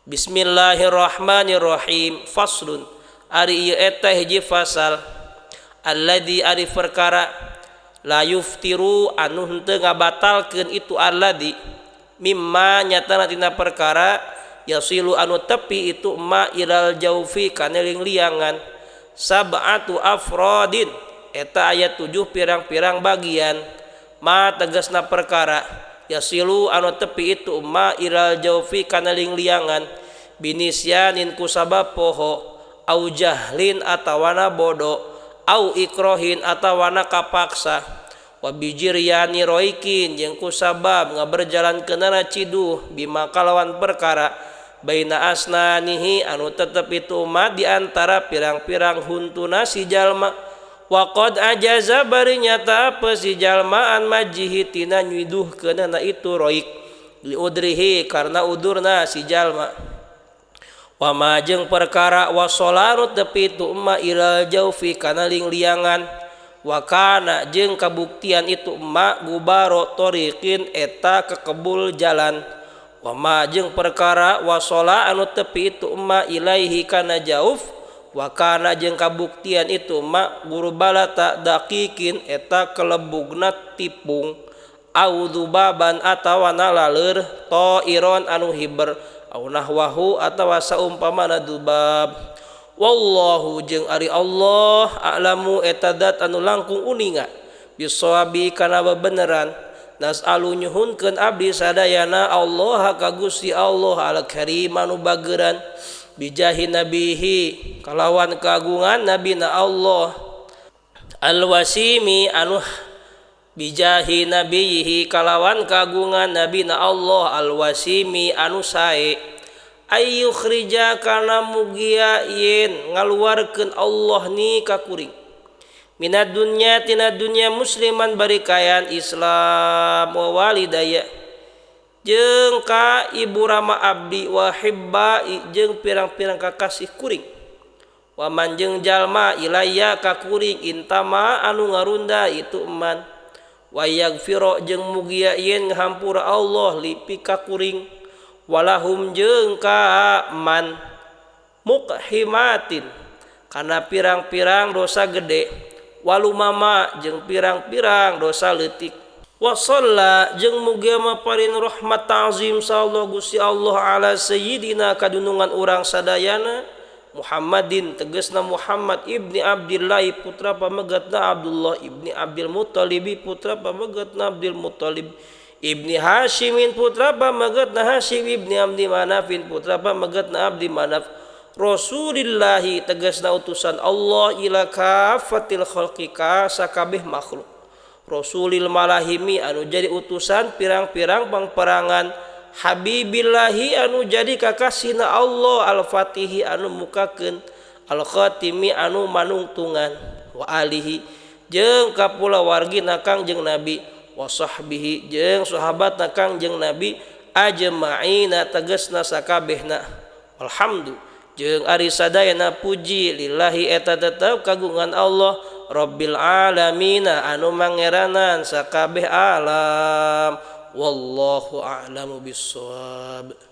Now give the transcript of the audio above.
Bismillahirrahmanirrahim. Faslun ari ieu eta hiji fasal alladzi ari perkara la yuftiru anu henteu ngabatalkeun itu alladzi mimma nyatana tina perkara yasilu anu tepi itu ma ilal jaufi kana liangan sab'atu afradin eta aya 7 pirang-pirang bagian ma tegasna perkara yasilu anu tepi itu ma ilal jaufi kana liangan binisyanin kusabab poho au jahlin atawana bodo au ikrohin atawana kapaksa wa bijiryani roikin jeung kusabab ngaberjalan keunana ciduh bima kalawan perkara baina asnanihi anu tetep itu ma di antara pirang-pirang huntuna si jalma wa qad ajaza bari nyata apa si jalma an majihi tina nyuduh keunana itu roik li udrihi karna udurna si jalma wa ma jeung perkara wasolanu tepi itu ma ilal jaufi kana liangan wa kana jeung kabuktian itu ma gubaro tariqin eta kekebul jalan wa ma jeung perkara wasola anu tepi itu ma ilaihi kana jauf wa kana jeung kabuktian itu ma gurbalata daqiqin eta kelebugna tipung au dubaban atawa naleur tairon anu hiber au nahwahu atawa saumpamana dubab wallahu jeung ari Allah a'lamu eta dat anu langkung uninga bisawabi kana bebeneran nas'alu nyuhunkeun abdi sadayana Allah ka Gusti Allah al-karim anu bageuran bijahi nabihi kalawan kagungan nabina Allah al-wasimi anu bijahi nabihi kalawan kagungan nabina Allah al-wasimi anu sae ayyukhrija kana mugia yen ngaluarkeun Allah ni ka kuring minad dunya tina dunya musliman bari kayan Islam wa walidaya jeung ka ibu rama abdi wa hibbai jeung pirang-pirang kakasih kuring wa man jeung jalma ilayya ka kuring intama anu ngarunda itu eman wa yaghfira jeung mugia yen ngahampura Allah lipi ka kuring walahum jeung ka man mukhimatin kana pirang-pirang dosa gede walumama jeung pirang-pirang dosa leutik wa shalla jeung mugia maparin rahmat ta'zim sallallahu Gusti Allah ala sayyidina kadunungan urang sadayana Muhammadin tegasna Muhammad ibni Abdillah putra pamegatna Abdullah ibni Abdul Muttalib putra pamegatna Abdul Muttalib ibni Hashimin putra pamegatna Hashim ibni Abdi Manafin putra pamegatna Abdi Manaf Rasulillahi tegasna utusan Allah ila kafatil khalqi ka sakabeh makhluk Rasulil malahimi anu jadi utusan pirang-pirang pangperangan Habibillahi anu jadi kakasihna Allah al-Fatihi anu mukakeun al-Khatimi anu manungtungan wa alihi jeung kapula wargina Kangjeng Nabi wa sahbihi jeung sahabatna Kangjeng Nabi ajma'ina tegasna sakabehna alhamdu jeung ari sadayana puji lillahi eta tetep kagungan Allah Rabbil alamin anu mangeranan sakabeh alam wallahu a'lamu bissawab.